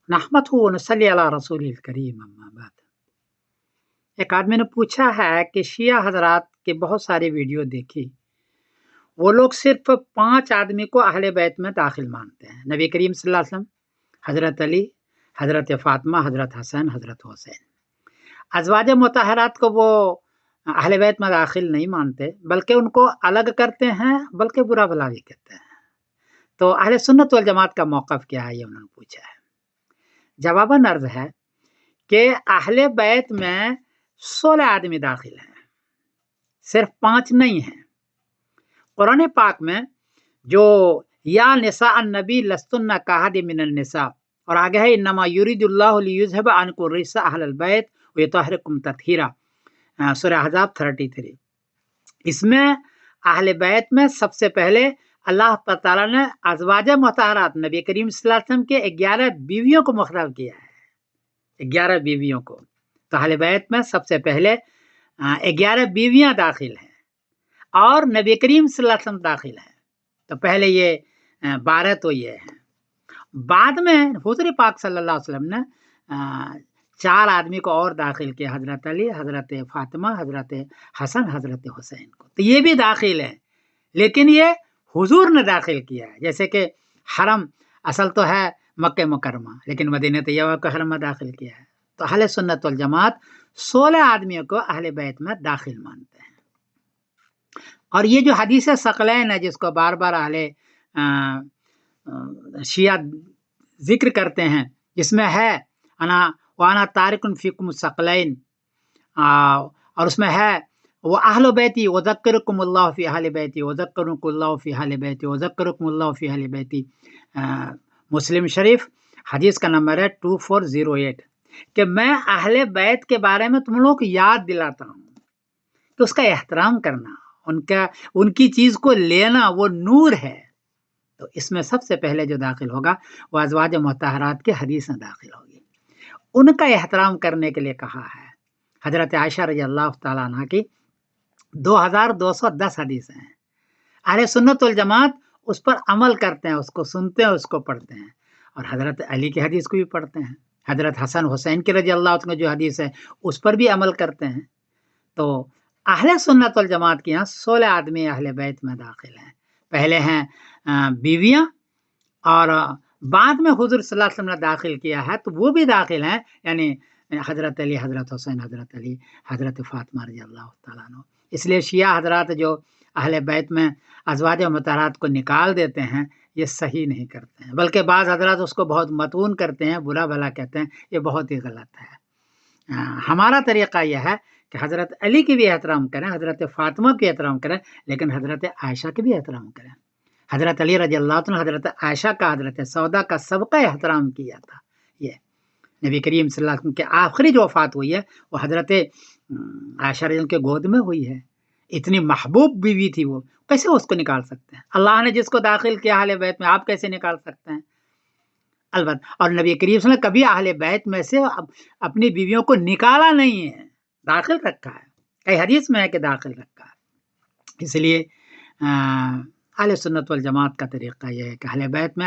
नहमदहु व नसल्ली अला रसूलिल करीम अम्मा बाद। एक आदमी ने पूछा है कि शिया हजरात के बहुत सारे वीडियो देखी, वो लोग सिर्फ 5 आदमी को अहले बैत में दाखिल मानते हैं, नबी करीम सल्लल्लाहु अलैहि वसल्लम, हजरत अली, हजरत फातिमा, हजरत हसन, हजरत हुसैन। अज़वाज मुतहरात को वो अहले बैत में दाखिल नहीं मानते, बल्कि उनको अलग करते हैं, बल्कि बुरा भला भी कहते हैं। तो अहले सुन्नत वल जमात का मौक़िफ़ क्या है, ये उन्होंने पूछा है। जवाबन अर्ज़ है कि अहले बैत में 16 आदमी दाखिल हैं, सिर्फ 5 नहीं हैं। कुरान पाक में जो या निसा अन्नबी लस्तुन्ना काहदि मिनन निसा, और आगे है इन्नमा युरिदुल्लाहु लियुज़हिब अन्कुम रिज्सा अहलल बैत व युतहिरकुम तत्हीरा, सूरह अहज़ाब 33। इसमें अहले बैत में सबसे पहले अल्लाह ताला ने अज़वाज मुतहरात नबी करीम सल्लल्लाहु अलैहि वसल्लम के 11 बीवियों को मुख़र्रर किया है, 11 बीवियों को। तो अहले बैत में सबसे पहले 11 बीवियां दाखिल हैं और नबी करीम सल्लल्लाहु अलैहि वसल्लम दाखिल हैं। तो पहले ये 12 तो ये हैं। बाद में हुज़ूर पाक सल्लल्लाहु अलैहि वसल्लम ने 4 आदमी को और दाखिल किया, हजरत अली, हजरत फातिमा, हजरत हसन, हजरत हुसैन को। तो ये भी दाखिल है, लेकिन ये हुजूर ने दाखिल किया है। जैसे कि हरम असल तो है मक्के मुकरमा, लेकिन मदीना तैयबा को हरम में दाखिल किया है। तो अहले सुन्नत वल जमात 16 आदमियों को अहले बैत में दाखिल मानते हैं। और ये जो हदीस सकलैन है, जिसको बार बार अहले शिया जिक्र करते हैं, जिसमें है अना वाना तारिकुन फीकुम सकलैन, और उसमें है वो अहल बैती वज़क्करुकुमुल्लाहु फी अहल बैती वज़क्करुकुमुल्लाहु फी अहल बैती वज़क्करुकुमुल्लाहु फी अहल बैती। मुस्लिम शरीफ हदीस का नंबर है 2408, कि मैं अहले बैत के बारे में तुम लोगों को याद दिलाता हूँ कि उसका एहतराम करना, उनकी चीज़ को लेना, वो नूर है। तो इसमें सबसे पहले जो दाखिल होगा वो अज़वाज मुतहरात की हदीस में दाखिल होगी। उनका एहतराम करने के लिए कहा है। हजरत आयशा रज़ियल्लाहु ताला अन्हा की 2210 हदीस हैं। अहले सुन्नत वल जमात उस पर अमल करते हैं, उसको सुनते हैं, उसको पढ़ते हैं। और हजरत अली की हदीस को भी पढ़ते हैं, हजरत हसन हुसैन की रज़ियल्लाहु अन्हु जो हदीस है उस पर भी अमल करते हैं। तो अहले सुन्नत वल जमात के यहाँ 16 आदमी अहले बैत में दाखिल हैं। पहले हैं बीवियाँ, और बाद में हुजूर सल्लल्लाहु अलैहि वसल्लम ने दाखिल किया है, तो वो भी दाखिल हैं, यानी हजरत अली, हजरत हुसैन, हजरत अली, हजरत फातिमा रज़ियल्लाहु ताला अन्हा। इसलिए शिया हजरात जो अहले बैत में अज़वाज मुतहरात को निकाल देते हैं, ये सही नहीं करते हैं, बल्कि बाज़ हजरात उसको बहुत मतून करते हैं, बुरा भला कहते हैं। ये बहुत ही गलत है। हमारा तरीक़ा यह है कि हजरत अली की भी एहतराम करें, हजरत फातिमा की एहतराम करें, लेकिन हजरत आयशा की भी एहतराम करें। हजरत अली रज़ियल्लाहु अन्हु, हजरत आयशा का, हजरत सौदा का सबका एहतराम किया था। ये नबी करीम सल्लल्लाहु अलैहि वसल्लम के आखिरी जो वफ़ात हुई है वो हजरत आयशा रज़ियल्लाहु के गोद में हुई है। इतनी महबूब बीवी थी वो, कैसे उसको निकाल सकते हैं? अल्लाह ने जिसको दाखिल किया अहले बैत में, आप कैसे निकाल सकते हैं? अलबत्ता, और नबी करीम सल्लल्लाहु अलैहि वसल्लम कभी अहले बैत में से अपनी बीवियों को निकाला नहीं है, दाखिल रखा है। कई हदीस में है कि दाखिल रखा है। इसलिए अहले सुन्नत वल जमात का तरीक़ा यह है कि अहले बैत में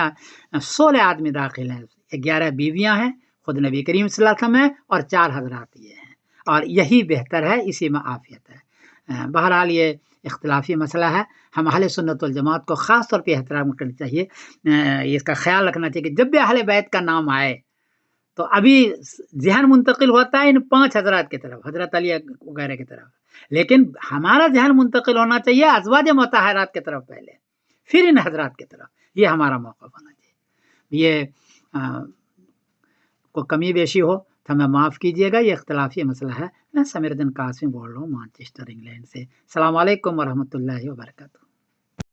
16 आदमी दाखिल हैं, 11 बीवियां हैं, खुद नबी करीम सल्लल्लाहु अलैहि वसल्लम हैं, और 4 हजरात ये हैं, और यही बेहतर है, इसी में आफियत है। बहरहाल ये इख्तिलाफी मसला है। हम अहले सुन्नत वल जमात को ख़ास तौर पे एहतराम करना चाहिए, इसका ख्याल रखना चाहिए कि जब भी अहले बैत का नाम आए तो अभी ज़हन मुंतकिल होता है इन 5 हजरात की तरफ, हजरत अली वगैरह की तरफ, लेकिन हमारा ज़हन मुंतकिल होना चाहिए अज़वाज मुतहरात की तरफ पहले, फिर इन हजरात की तरफ। ये हमारा मौक़िफ़ होना चाहिए। ये कोई कमी बेशी हो तो हमें माफ़ कीजिएगा, ये इख्तिलाफी मसला है। मैं समीरुद्दीन कासिम बोल रहा हूँ, मैनचेस्टर इंग्लैंड से। अस्सलामु अलैकुम व रहमतुल्लाहि व बरकातहू।